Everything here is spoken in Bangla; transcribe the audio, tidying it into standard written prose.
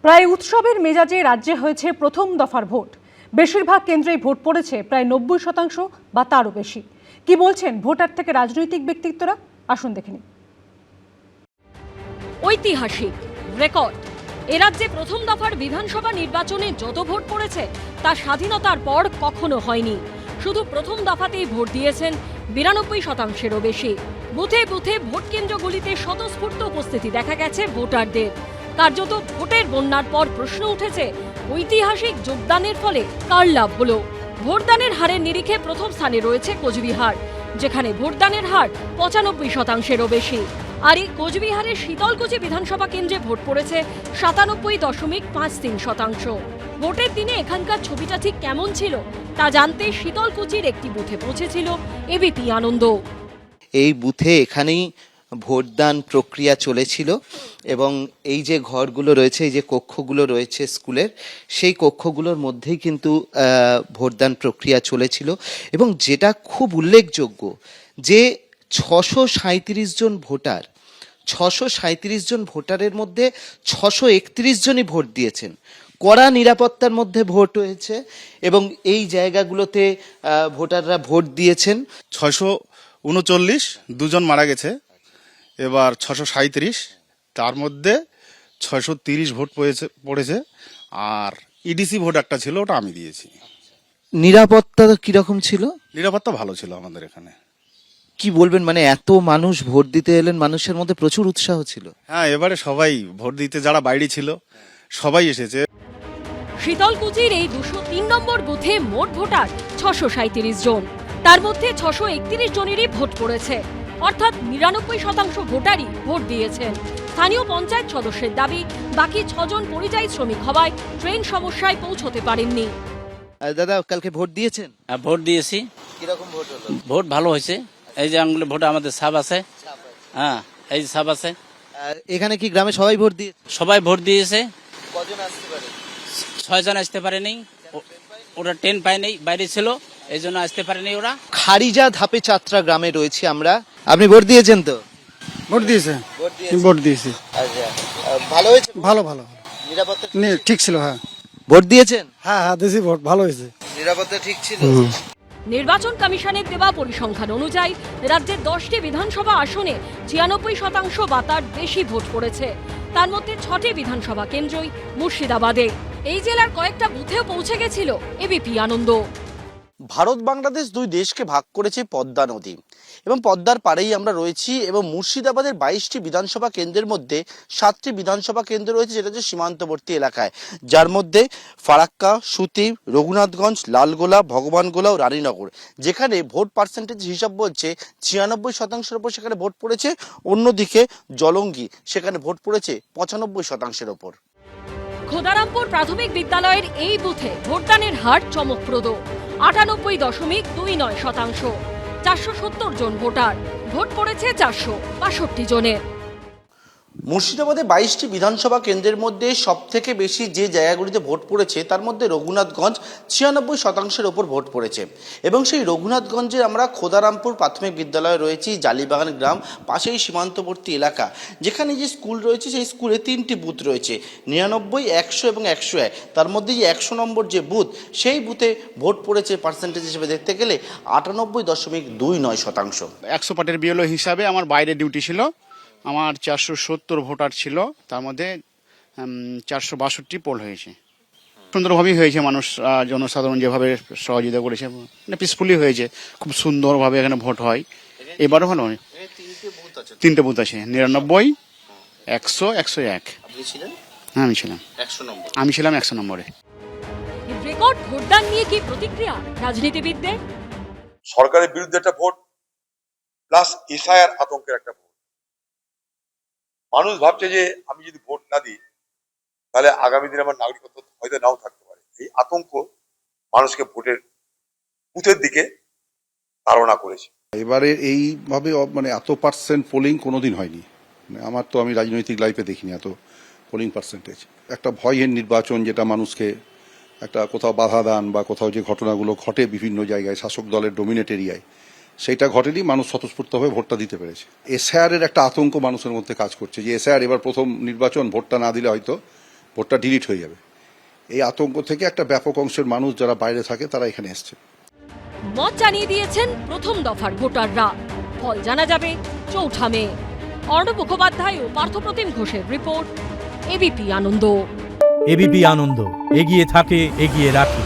প্রায় উৎসবের মেজাজে রাজ্যে হয়েছে প্রথম দফার ভোট। বেশিরভাগ কেন্দ্রেই ভোট পড়েছে প্রায় ৯০% বা তারও বেশি। কি বলছেন ভোটার থেকে রাজনৈতিক ব্যক্তিত্বরা, আসুন দেখে নিন। ঐতিহাসিক রেকর্ড। এ রাজ্যে প্রথম দফার বিধানসভা নির্বাচনে যত ভোট পড়েছে তা স্বাধীনতার পর কখনো হয়নি। শুধু প্রথম দফাতেই ভোট দিয়েছেন ৯২%-এরও বেশি। বুথে বুথে ভোট কেন্দ্রগুলিতে স্বতঃস্ফূর্ত উপস্থিতি দেখা গেছে ভোটারদের। কার্যত ভোটের বন্যার পর প্রশ্ন উঠেছে, ঐতিহাসিক যোগদানের ফলে কার লাভ হলো? ভোটদানের হারের নিরিখে প্রথম স্থানে রয়েছে কোচবিহার, যেখানে ভোটদানের হার ৯৫%-এরও বেশি। আর এই কোচবিহারের শীতলকুচি বিধানসভা কেন্দ্রে ভোট পড়েছে ৯৭.53%। ভোটের দিনে এখানকার ছবিটা ঠিক কেমন ছিল তা জানতে শীতলকুচির একটি বুথে পৌঁছেছিল এবিপি আনন্দ। এই বুথে এখানেই ভোটদান প্রক্রিয়া চলেছিল এবং এই যে ঘরগুলো রয়েছে, এই যে কক্ষগুলো রয়েছে স্কুলের, সেই কক্ষগুলোর মধ্যেই কিন্তু ভোটদান প্রক্রিয়া চলেছিল। এবং যেটা খুব উল্লেখযোগ্য যে ৬৩৭ জন ভোটার, ৬৩৭ জন ভোটারের মধ্যে ৬৩১ জনই ভোট দিয়েছেন। কড়া নিরাপত্তার মধ্যে ভোট হয়েছে এবং এই জায়গাগুলোতে ভোটাররা ভোট দিয়েছেন। ৬৩৯, দুজন মারা গেছে, এবার ৬৩৭, তার মধ্যে ৬৩০ ভোট পড়েছে আর ইডিসি ভোট একটা ছিল, ওটা আমি দিয়েছি। নিরাপত্তা কিরকম ছিল? নিরাপত্তা ভালো ছিল আমাদের এখানে। কি বলবেন, মানে এত মানুষ ভোট দিতে এলেন, মানুষের মধ্যে প্রচুর উৎসাহ ছিল। হ্যাঁ, এবারে সবাই ভোট দিতে, যারা বাইরে ছিল সবাই এসেছে। শীতলকুচির এই ২০৩ নম্বর বুথে মোট ভোটার ৬৩৭ জন, তার মধ্যে ৬৩১ জনেরই ভোট পড়েছে, অর্থাৎ ৯৯% ভোটারই ভোট দিয়েছেন। স্থানীয় পঞ্চায়েত সদস্যের দাবি, বাকি ৬ জন পরিযায়ী শ্রমিক হওয়ায় ট্রেন সমস্যায় পৌঁছতে পারেননি। দাদা, কালকে ভোট দিয়েছেন? ভোট দিয়েছি। কিরকম ভোট হলো? ভোট ভালো হয়েছে। এই যে আঙ্গুলে ভোট আমাদের সাপ আছে, হ্যাঁ এই যে সাপ আছে। এখানে কি গ্রামে সবাই ভোট দিয়ে? সবাই ভোট দিয়েছে। কজন আসতে পারে? ৬ জন আসতে পারেনি, ওরা ট্রেন পায়নি, বাইরে ছিল, এই জন্য আসতে পারেনি ওরা। খারিজা ধাপে চাত্রা গ্রামে রয়েছি আমরা। আপনি ভোট দিয়েছেন তো? ভোট দিয়েছে, ভোট দিয়েছি। আচ্ছা, ভালো হয়েছে? ভালো ভালো, নিরাপত্তা ঠিক ছিল। হ্যাঁ, ভোট দিয়েছেন? হ্যাঁ হ্যাঁ দিয়েছি, ভোট ভালো হয়েছে, নিরাপত্তা ঠিক ছিল। নির্বাচন কমিশনের দেওয়া পরিসংখ্যান অনুযায়ী রাজ্যের 10টি বিধানসভা আসনে ৯৬% বা তার বেশি ভোট পড়েছে। তার মধ্যে 6টি বিধানসভা কেন্দ্রই মুর্শিদাবাদে। এই জেলার কয়েকটা বুথেও পৌঁছে গেছিল এবিপি আনন্দ। ভারত বাংলাদেশ দুই দেশকে ভাগ করেছে পদ্মা নদী এবং পদ্মার পাড়েই আমরা রয়েছি। এবং মুর্শিদাবাদের ২২টি বিধানসভা কেন্দ্রের মধ্যে 7টি বিধানসভা কেন্দ্র রয়েছে যেটা হচ্ছে সীমান্তবর্তী এলাকায়, যার মধ্যে ফারাক্কা, সুতি, রঘুনাথগঞ্জ, লালগোলা, ভগবানগোলা ও রানীনগর, যেখানে ভোট পার্সেন্টেজ হিসাব বলছে ৯৬%-এর ওপর সেখানে ভোট পড়েছে। অন্যদিকে জলঙ্গি, সেখানে ভোট পড়েছে ৯৫%-এর ওপর। খোদারামপুর প্রাথমিক বিদ্যালয়ের এই বুথে ভোটদানের হার চমকপ্রদ, ৯৮.29%। ৪৭০ জন ভোটার, ভোট পড়েছে ৪৬২ জনের। মুর্শিদাবাদে ২২টি বিধানসভা কেন্দ্রের মধ্যে সব থেকে বেশি যে জায়গাগুলিতে ভোট পড়েছে তার মধ্যে রঘুনাথগঞ্জ ৯৬%-এর ওপর ভোট পড়েছে। এবং সেই রঘুনাথগঞ্জে আমরা খোদারামপুর প্রাথমিক বিদ্যালয়ে রয়েছি, জালিবাগান গ্রাম, পাশেই সীমান্তবর্তী এলাকা, যেখানে যে স্কুল রয়েছে সেই স্কুলে 3টি বুথ রয়েছে, ৯৯, ১০০ এবং ১০১। তার মধ্যে যে ১০০ নম্বর যে বুথ, সেই বুথে ভোট পড়েছে পার্সেন্টেজ হিসেবে দেখতে গেলে ৯৮.29%। ১০০ পার্টির বিএলও হিসাবে আমার বাইরে ডিউটি ছিল, আমার ৪৭০ ভোটার ছিল, তার মধ্যে ৪৬২ পোল হয়েছে। সুন্দরভাবেই হয়েছে, মানুষ জনসাধারণ যেভাবে সহযোগিতা করেছে, মানে পিসফুলি হয়েছে, খুব সুন্দরভাবে এখানে ভোট হয়। এবারও ভালো হয়। 3টে বুথ আছে, ৯৯, ১০০, ১০১। হ্যাঁ, আমি ছিলাম ১০০ নম্বরে। রেকর্ড ভোটদান নিয়ে কি প্রতিক্রিয়া রাজনীতিবিদদের? সরকারের বিরুদ্ধে একটা ভোট প্লাস এসআইআর আতঙ্কের একটা ভোট। মানুষ ভাবছে যে আমি যদি ভোট না দিই তাহলে আগামী দিনে আমার নাগরিকত্ব হয়তো নাও থাকতে পারে। এই আতঙ্ক মানুষকে ভোটের বুথের দিকে ধারণা করেছে। এবারে এইভাবে মানে এত পার্সেন্ট পোলিং কোনোদিন হয়নি। আমি রাজনৈতিক লাইফে দেখিনি এত পোলিং পার্সেন্টেজ। একটা ভয়ের নির্বাচন, যেটা মানুষকে একটা কোথাও বাধা দান বা কোথাও যে ঘটনাগুলো ঘটে বিভিন্ন জায়গায় শাসক দলের ডোমিনেট এরিয়ায়, সেইটা ঘটেনি, মানুষ স্বতঃস্ফূর্তভাবে ভোটটা দিতে পেরেছে। এসআইআর এর একটা আতঙ্ক মানুষের মধ্যে কাজ করছে যে এসআইআর এবার প্রথম নির্বাচন, ভোটটা না দিলে হয়তো ভোটটা ডিলিট হয়ে যাবে। এই আতঙ্ক থেকে একটা ব্যাপক অংশের মানুষ যারা বাইরে থাকে তারা এখানে এসছে। মত জানিয়ে দিয়েছেন প্রথম দফার ভোটাররা। ফল জানা যাবে 4 মে। অর্ণব মুখোপাধ্যায় ও পার্থপ্রতিম ঘোষের রিপোর্ট, এবিপি আনন্দ। এবিপি আনন্দ, এগিয়ে থাকে, এগিয়ে রাখে।